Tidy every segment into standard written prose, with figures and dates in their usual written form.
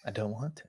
I don't want to.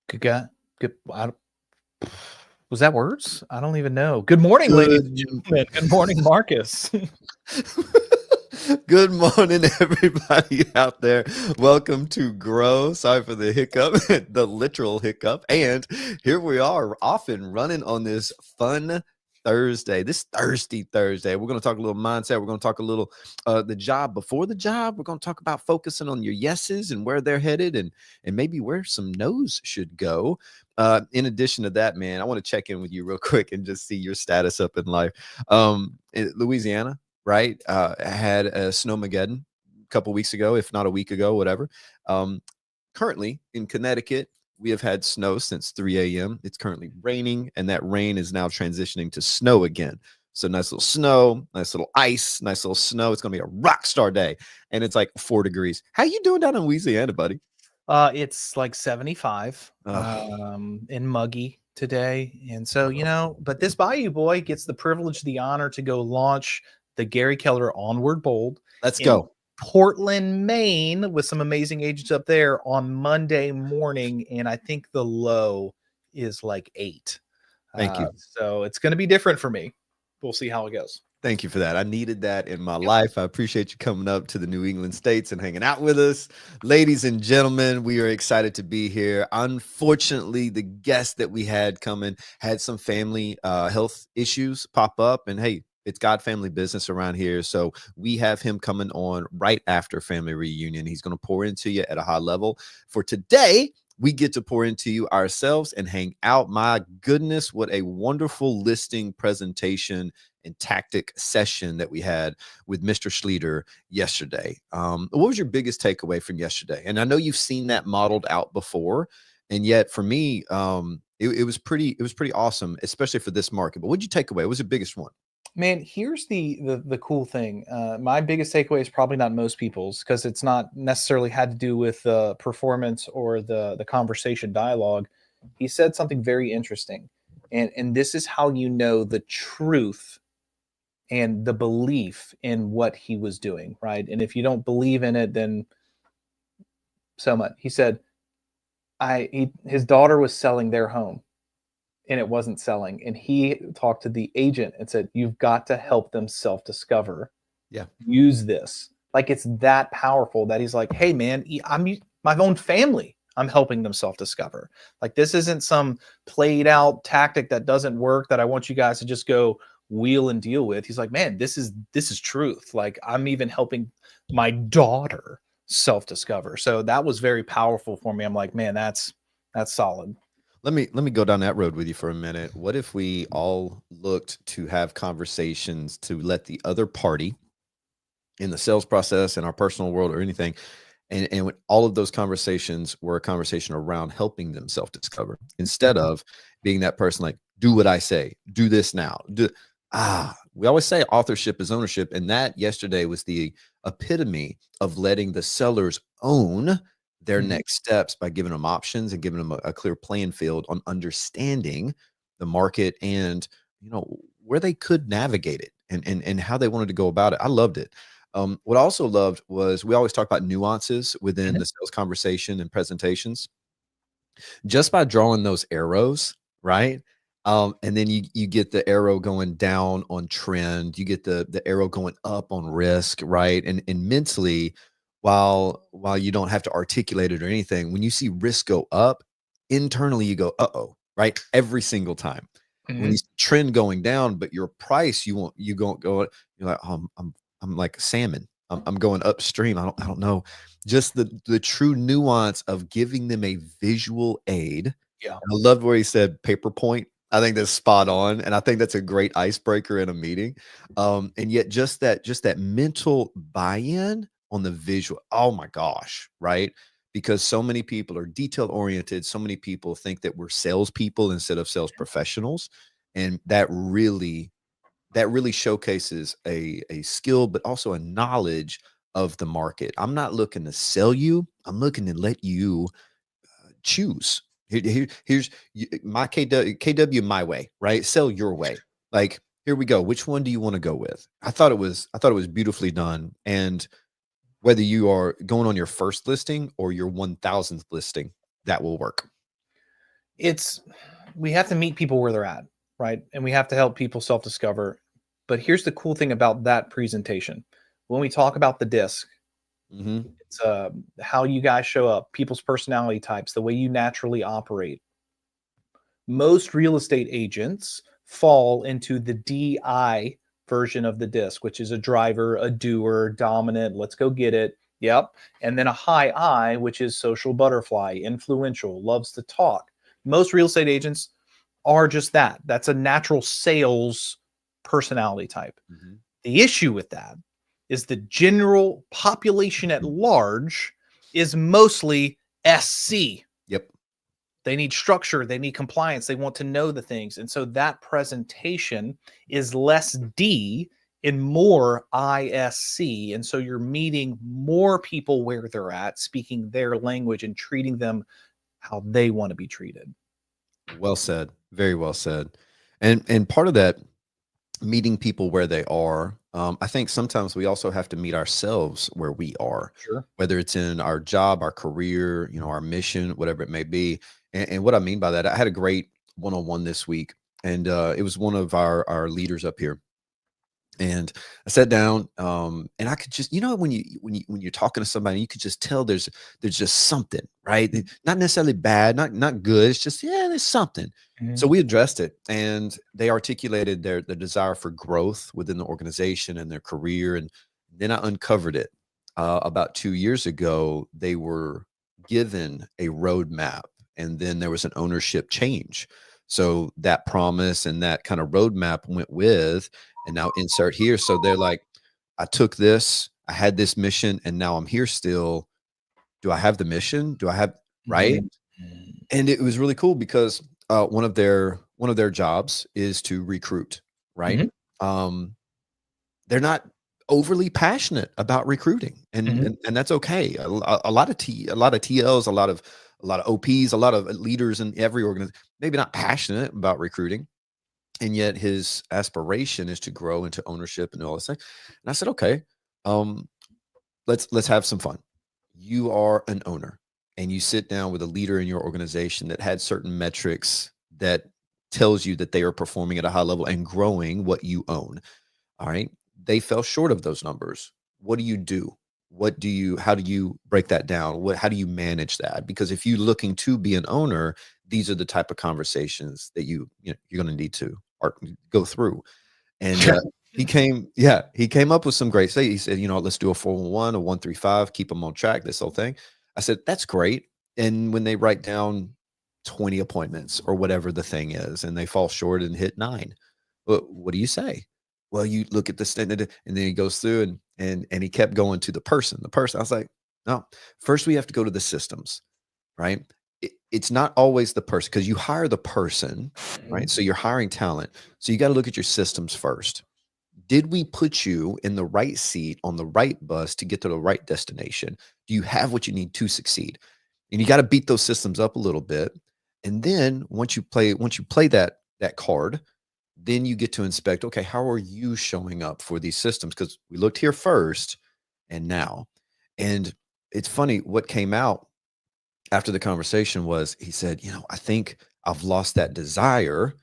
Good guy. Good. Was that words? I don't even know. Good morning, ladies and gentlemen. Good morning, Marcus. Good morning, everybody out there. Welcome to Grow. Sorry for the hiccup, the literal hiccup. And here we are, off and running on this fun Thursday, this thirsty Thursday. We're going to talk a little mindset. We're going to talk a little the job before the job. We're going to talk about focusing on your yeses and where they're headed and maybe where some no's should go. In addition to that, man, I want to check in with you real quick and just see your status up in life. In Louisiana, right? Had a snowmageddon a couple weeks ago, if not a week ago, whatever. Currently in Connecticut, we have had snow since 3 a.m. It's currently raining, and that rain is now transitioning to snow again. So nice little snow, nice little ice, nice little snow. It's going to be a rock star day, and it's like 4 degrees. How you doing down in Louisiana, buddy? It's like 75 and muggy today. And so, but this Bayou boy gets the privilege, the honor to go launch the Gary Keller Onward Bold. Let's go. Portland, Maine, with some amazing agents up there on Monday morning. And I think the low is like 8. Thank you. So it's going to be different for me. We'll see how it goes. Thank you for that. I needed that in my life. I appreciate you coming up to the New England states and hanging out with us. Ladies and gentlemen, we are excited to be here. Unfortunately, the guest that we had coming had some family health issues pop up. And hey, it's God family business around here. So we have him coming on right after family reunion. He's going to pour into you at a high level. For today, we get to pour into you ourselves and hang out. My goodness, what a wonderful listing presentation and tactic session that we had with Mr. Schleter yesterday. What was your biggest takeaway from yesterday? And I know you've seen that modeled out before, and yet for me, it was pretty awesome, especially for this market. But what did you take away? What was the biggest one? Man, here's the cool thing. My biggest takeaway is probably not most people's, because it's not necessarily had to do with performance or the conversation dialogue. He said something very interesting, and this is how you know the truth and the belief in what he was doing, right? And if you don't believe in it, then so much. He said, his daughter was selling their home, and it wasn't selling. And he talked to the agent and said, you've got to help them self-discover. Yeah. Use this. Like, it's that powerful that he's like, hey man, I'm my own family. I'm helping them self-discover. Like, this isn't some played out tactic that doesn't work that I want you guys to just go wheel and deal with. He's like, man, this is truth. Like, I'm even helping my daughter self-discover. So that was very powerful for me. I'm like, man, that's solid. Let me go down that road with you for a minute. What if we all looked to have conversations to let the other party in the sales process, in our personal world or anything, and when all of those conversations were a conversation around helping them self-discover, instead of being that person like, do what I say, do this now. We always say authorship is ownership, and that yesterday was the epitome of letting the sellers own their next steps by giving them options and giving them a clear playing field on understanding the market and, where they could navigate it and how they wanted to go about it. I loved it. What I also loved was we always talk about nuances within the sales conversation and presentations. Just by drawing those arrows, right? And then you get the arrow going down on trend, you get the arrow going up on risk, right? And mentally, while you don't have to articulate it or anything, when you see risk go up, internally you go, uh-oh, right? Every single time. When you see trend going down, but your price, you won't go, you're like, I'm like salmon. I'm going upstream. I don't know. Just the true nuance of giving them a visual aid. Yeah. And I loved where he said paper point. I think that's spot on, and I think that's a great icebreaker in a meeting. And yet just that mental buy-in on the visual. Oh my gosh, right? Because so many people are detail oriented. So many people think that we're salespeople instead of sales professionals, and that really showcases a skill, but also a knowledge of the market. I'm not looking to sell you. I'm looking to let you choose. Here's my KW my way, right? Sell your way. Like, here we go. Which one do you want to go with? I thought it was beautifully done. And whether you are going on your first listing or your 1000th listing, that will work. It's we have to meet people where they're at, right? And we have to help people self-discover. But here's the cool thing about that presentation. When we talk about the disc, Hmm. it's how you guys show up, people's personality types, the way you naturally operate. Most real estate agents fall into the DI version of the disc, which is a driver, a doer, dominant, let's go get it. Yep. And then a high I, which is social butterfly, influential, loves to talk. Most real estate agents are just that. That's a natural sales personality type. Hmm. The issue with that is the general population at large is mostly SC. Yep. They need structure, they need compliance, they want to know the things. And so that presentation is less D and more ISC. And so you're meeting more people where they're at, speaking their language and treating them how they want to be treated. Well said. Very well said. And part of that meeting people where they are, I think sometimes we also have to meet ourselves where we are, Sure. whether it's in our job, our career, our mission, whatever it may be. And what I mean by that, I had a great one-on-one this week, and it was one of our leaders up here. And I sat down, and I could just, when you're talking to somebody, you could just tell there's just something, right? Not necessarily bad, not good. It's just, yeah, there's something. So Mhm. we addressed it, and they articulated their desire for growth within the organization and their career. And then I uncovered it. About 2 years ago, they were given a roadmap, and then there was an ownership change. So that promise and that kind of roadmap went with, and now insert here. So they're like, I took this, I had this mission, and now I'm here still. Do I have the mission? Do I have, right? Mhm. And it was really cool because one of their jobs is to recruit, right? Mhm. Um, they're not overly passionate about recruiting, and Mhm. and that's okay. A lot of a lot of TLs, a lot of OPs, a lot of leaders in every organization, maybe not passionate about recruiting, and yet his aspiration is to grow into ownership and all this thing. And I said, okay, um, let's have some fun. You are an owner, and you sit down with a leader in your organization that had certain metrics that tells you that they are performing at a high level and growing what you own. All right. They fell short of those numbers. What do you do? How do you break that down? How do you manage that? Because if you're looking to be an owner, these are the type of conversations that you're going to need to go through. And he came up with some great say. He said, let's do a 411, a 135, keep them on track, this whole thing. I said, that's great. And when they write down 20 appointments or whatever the thing is, and they fall short and hit 9, what do you say? Well, you look at the standard, and then he goes through, and he kept going to the person. The person, I was like, no, first we have to go to the systems, right? It's not always the person, because you hire the person, right? Mhm. So you're hiring talent. So you got to look at your systems first. Did we put you in the right seat on the right bus to get to the right destination? Do you have what you need to succeed? And you got to beat those systems up a little bit. And then once you play that card, then you get to inspect, okay, how are you showing up for these systems? Because we looked here first and now. And it's funny, what came out after the conversation was, he said, I think I've lost that desire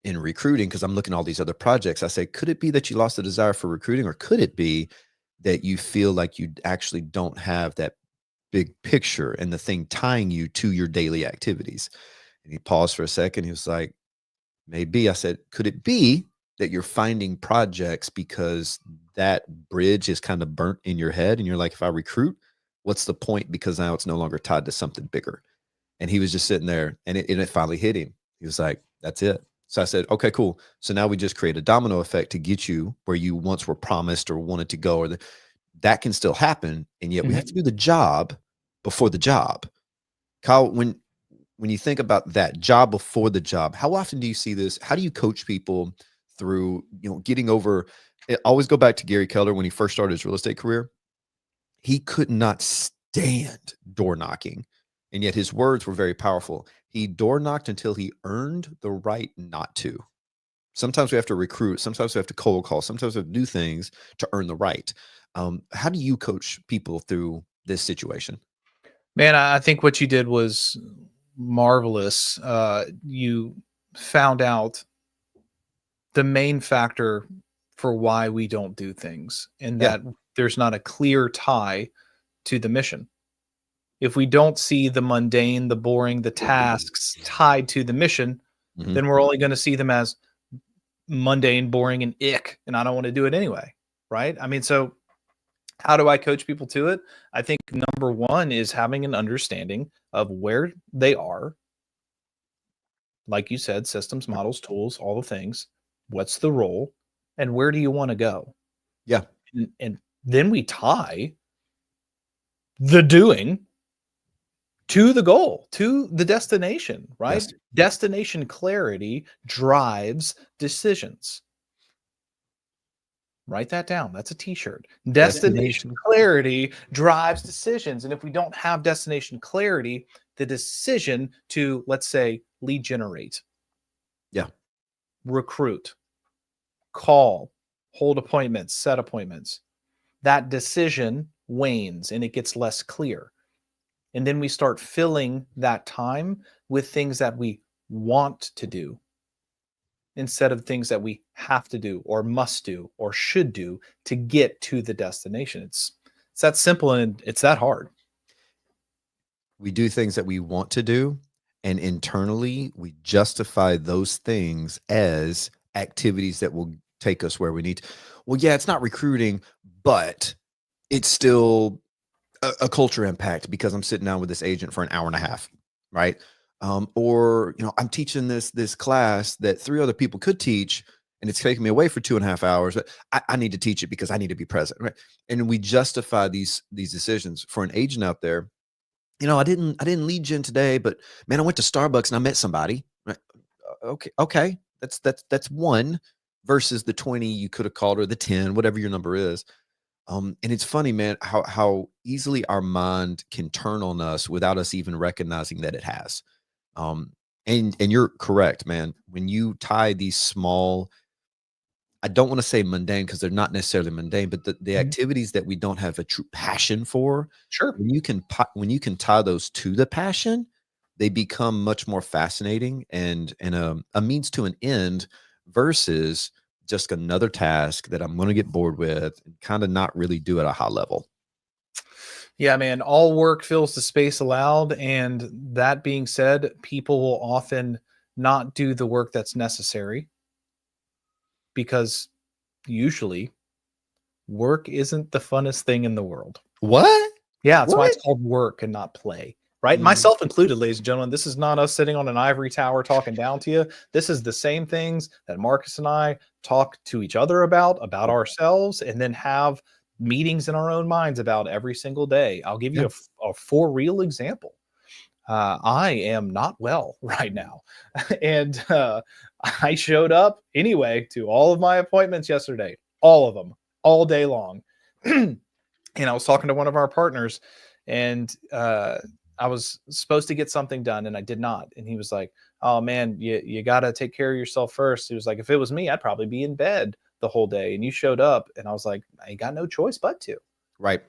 in recruiting because I'm looking at all these other projects. I said, could it be that you lost the desire for recruiting, or could it be that you feel like you actually don't have that big picture and the thing tying you to your daily activities? And he paused for a second. He was like, maybe. I said, could it be that you're finding projects because that bridge is kind of burnt in your head. And you're like, if I recruit, what's the point? Because now it's no longer tied to something bigger. And he was just sitting there and it finally hit him. He was like, that's it. So I said, okay, cool. So now we just create a domino effect to get you where you once were promised or wanted to go, that can still happen. And yet we have to do the job before the job. Kyle, when you think about that job before the job, how often do you see this? How do you coach people through, getting over it? Always go back to Gary Keller when he first started his real estate career. He could not stand door knocking, and yet his words were very powerful. He door knocked until he earned the right not to. Sometimes we have to recruit, sometimes we have to cold call, sometimes we have to do things to earn the right. How do you coach people through this situation? Man, I think what you did was marvelous. You found out the main factor for why we don't do things, and Yeah. that there's not a clear tie to the mission. If we don't see the mundane, the boring, the tasks tied to the mission, Mhm. then we're only going to see them as mundane, boring, and ick. And I don't want to do it anyway. Right. I mean, so how do I coach people to it? I think number one is having an understanding of where they are. Like you said, systems, models, tools, all the things. What's the role? And where do you want to go? Yeah. And then we tie the doing to the goal, to the destination, right? Yes. Destination clarity drives decisions. Write that down. That's a t-shirt. Destination clarity drives decisions. And if we don't have destination clarity, the decision to, let's say, lead generate, Yeah. recruit, call, hold appointments, set appointments, that decision wanes and it gets less clear. And then we start filling that time with things that we want to do instead of things that we have to do or must do or should do to get to the destination. It's that simple and it's that hard. We do things that we want to do, and internally we justify those things as activities that will take us where we need to. Well, yeah, it's not recruiting, but it's still a culture impact because I'm sitting down with this agent for an hour and a half, right? Or I'm teaching this class that 3 other people could teach, and it's taking me away for 2.5 hours. But I need to teach it because I need to be present, right? And we justify these decisions. For an agent out there, I didn't lead gen today, but man, I went to Starbucks and I met somebody. Right? Okay, that's one versus the 20 you could have called, or the 10, whatever your number is. And it's funny, man, how easily our mind can turn on us without us even recognizing that it has. Um, and you're correct, man. When you tie these small, I don't want to say mundane because they're not necessarily mundane, but the Mhm. activities that we don't have a true passion for, Sure. when you can tie those to the passion, they become much more fascinating and a means to an end versus just another task that I'm going to get bored with and kind of not really do at a high level. Yeah, man, all work fills the space allowed. And that being said, people will often not do the work that's necessary because usually work isn't the funnest thing in the world. What? Yeah, that's why What? it's called work and not play, right? Mm, Myself included, ladies and gentlemen. This is not us sitting on an ivory tower talking down to you. This is the same things that Marcus and I talk to each other about yep. ourselves, and then have meetings in our own minds about every single day. I'll give you Yeah. a for real example. I am not well right now. And I showed up anyway to all of my appointments yesterday, all of them, all day long. And I was talking to one of our partners, and I was supposed to get something done, and I did not. And he was like, "Oh man, you got to take care of yourself first." He was like, "If it was me, I'd probably be in bed the whole day, and you showed up." And I was like, "I got no choice but to." Right.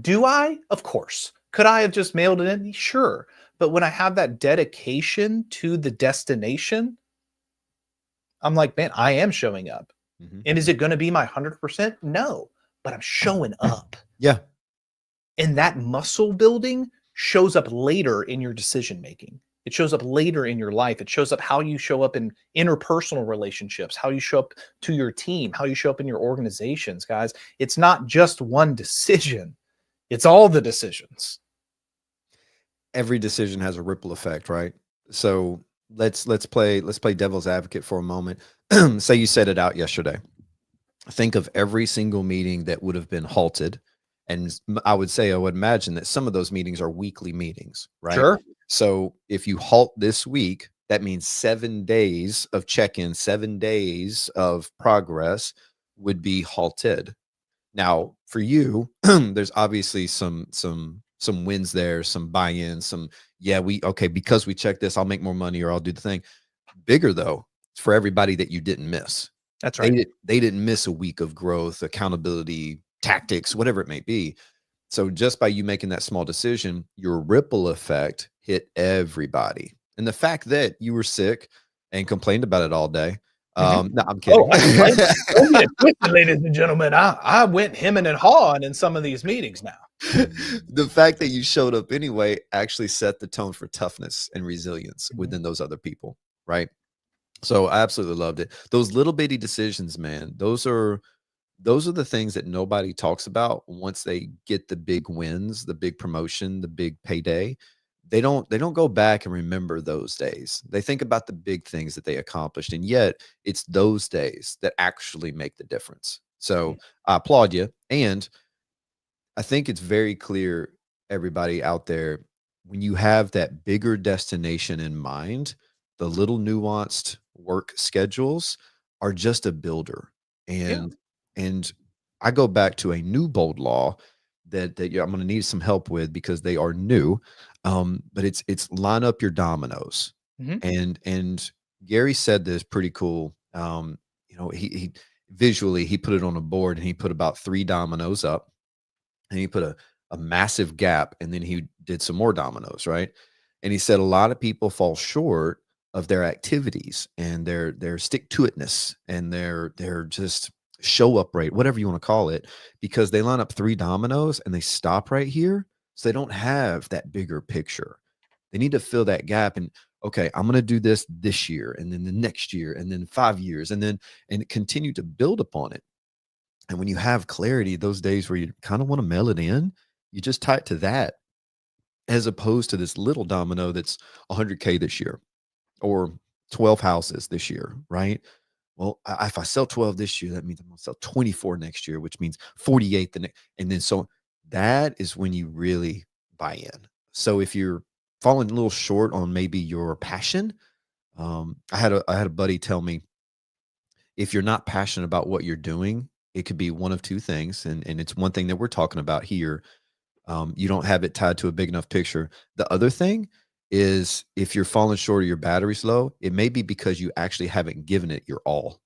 Do I? Of course. Could I have just mailed it in? Sure. But when I have that dedication to the destination, I'm like, man, I am showing up. Hmm. And is it going to be my 100%? No, but I'm showing up. Yeah. And that muscle building shows up later in your decision making. It shows up later in your life. It shows up how you show up in interpersonal relationships, how you show up to your team, how you show up in your organizations, guys. It's not just one decision. It's all the decisions. Every decision has a ripple effect, right? So let's play devil's advocate for a moment. Say you set it out yesterday. Think of every single meeting that would have been halted. And I would imagine that some of those meetings are weekly meetings, right? Sure. So if you halt this week, that means 7 days of check-in, 7 days of progress would be halted. Now, for you, there's obviously some wins there, some buy-in, because we checked this, I'll make more money or I'll do the thing. Bigger though, for everybody that you didn't miss. That's right. They didn't miss a week of growth, accountability, tactics, whatever it may be. So just by you making that small decision, your ripple effect hit everybody. And the fact that you were sick and complained about it all day. No, I'm kidding. Don't get it twisted, ladies and gentlemen. I went hemming and hawing in some of these meetings now. The fact that you showed up anyway actually set the tone for toughness and resilience within those other people, right? So I absolutely loved it. Those little bitty decisions, man, those are the things that nobody talks about once they get the big wins, the big promotion, the big payday. They don't go back and remember those days. They think about the big things that they accomplished, and yet it's those days that actually make the difference. So I applaud you. And I think it's very clear, everybody out there, when you have that bigger destination in mind, the little nuanced work schedules are just a builder. And I go back to a new bold law that I'm going to need some help with because they are new. But it's line up your dominoes. And Gary said this pretty cool. He visually he put it on a board and he put about 3 dominoes up and he put a massive gap and then he did some more dominoes, right? And he said a lot of people fall short of their activities and their stick to itness and their just show up rate, whatever you want to call it, because they line up 3 dominoes and they stop right here. So they don't have that bigger picture. They need to fill that gap. And okay, I'm going to do this year and then the next year and then 5 years and continue to build upon it. And when you have clarity, those days where you kind of want to mail it in, you just tie it to that as opposed to this little domino that's 100K this year or 12 houses this year, right? Well, if I sell 12 this year, that means I'm going to sell 24 next year, which means 48 the next. And then so that is when you really buy in. So if you're falling a little short on maybe your passion, I had a buddy tell me, if you're not passionate about what you're doing, it could be one of 2 things. And it's one thing that we're talking about here. You don't have it tied to a big enough picture. The other thing is if you're falling short or your battery's low, it may be because you actually haven't given it your all.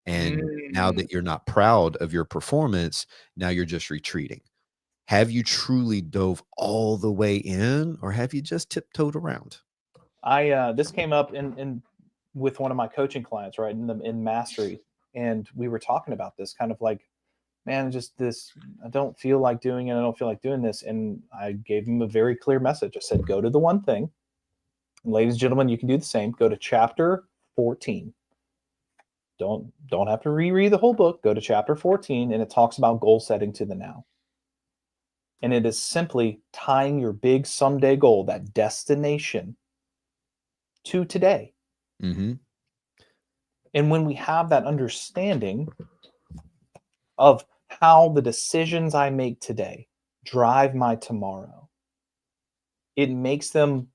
And now that you're not proud of your performance, now you're just retreating. Have you truly dove all the way in or have you just tiptoed around? This came up in with one of my coaching clients, right, in mastery, and we were talking about this kind of like, man, just this, I don't feel like doing it. I don't feel like doing this. And I gave him a very clear message. I said, go to the one thing. And ladies and gentlemen, you can do the same. Go to chapter 14. Don't have to reread the whole book. Go to chapter 14, and it talks about goal setting to the now. And it is simply tying your big someday goal, that destination, to today. Mm-hmm. And when we have that understanding of how the decisions I make today drive my tomorrow, it makes them,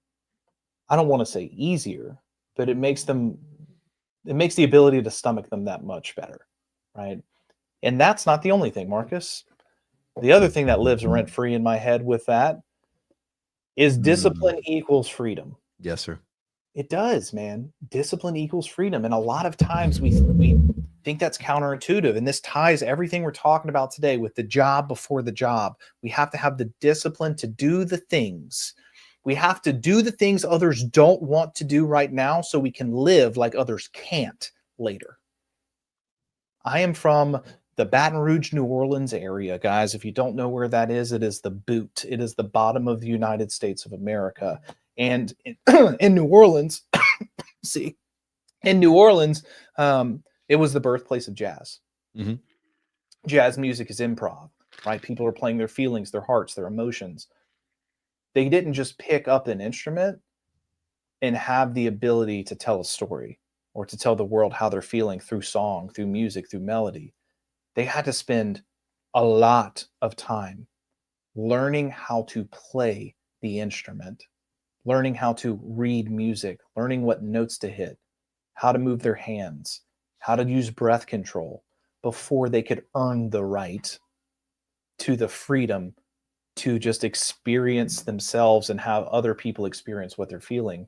I don't want to say easier, but it makes the ability to stomach them that much better, right? And that's not the only thing, Marcus. The other thing that lives rent free in my head with that is discipline equals freedom. Yes, sir. It does, man. Discipline equals freedom. And a lot of times we think that's counterintuitive. And this ties everything we're talking about today with the job before the job. We have to have the discipline to do the things. We have to do the things others don't want to do right now so we can live like others can't later. I am from the Baton Rouge, New Orleans area, guys. If you don't know where that is, it is the boot. It is the bottom of the United States of America. And in New Orleans, see, in New Orleans, it was the birthplace of jazz. Mm-hmm. Jazz music is improv, right? People are playing their feelings, their hearts, their emotions. They didn't just pick up an instrument and have the ability to tell a story or to tell the world how they're feeling through song, through music, through melody. They had to spend a lot of time learning how to play the instrument, learning how to read music, learning what notes to hit, how to move their hands, how to use breath control before they could earn the right to the freedom to just experience themselves and have other people experience what they're feeling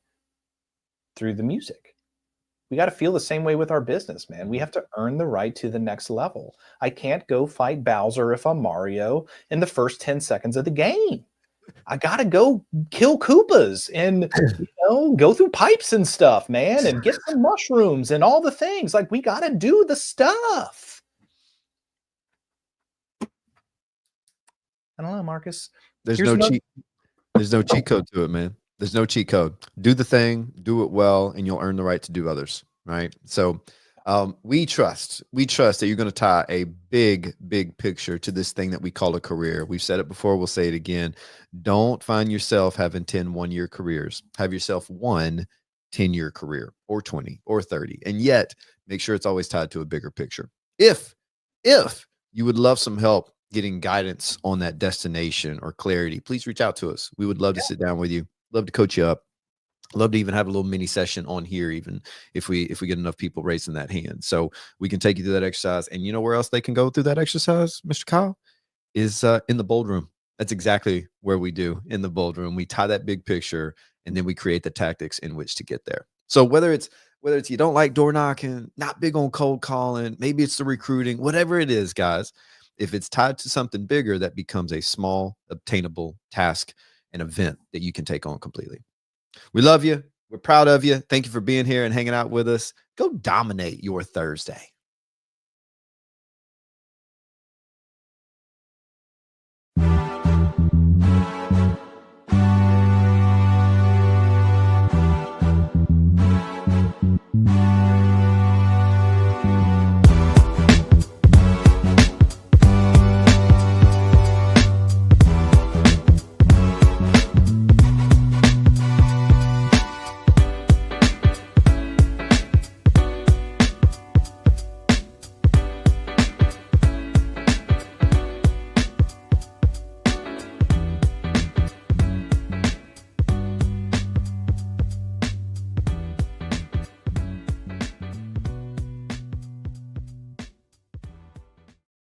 through the music. We got to feel the same way with our business, man. We have to earn the right to the next level. I can't go fight Bowser if I'm Mario in the first 10 seconds of the game. I got to go kill Koopas and, go through pipes and stuff, man, and get some mushrooms and all the things. Like, we got to do the stuff. I don't know, Marcus. There's Here's no another- cheat. There's no cheat code to it, man. There's no cheat code. Do the thing, do it well, and you'll earn the right to do others. Right. So we trust that you're going to tie a big picture to this thing that we call a career. We've said it before. We'll say it again. Don't find yourself having 10 one-year careers. Have yourself one 10-year career or 20 or 30. And yet make sure it's always tied to a bigger picture. If you would love some help getting guidance on that destination or clarity, please reach out to us. We would love to sit down with you. Love to coach you up. Love to even have a little mini session on here, even if we get enough people raising that hand. So we can take you through that exercise. And you know where else they can go through that exercise, Mr. Kyle? Is in the bold room. That's exactly where we do in the bold room. We tie that big picture and then we create the tactics in which to get there. So whether it's you don't like door knocking, not big on cold calling, maybe it's the recruiting, whatever it is, guys, if it's tied to something bigger, that becomes a small, obtainable task, an event that you can take on completely. We love you. We're proud of you. Thank you for being here and hanging out with us. Go dominate your Thursday.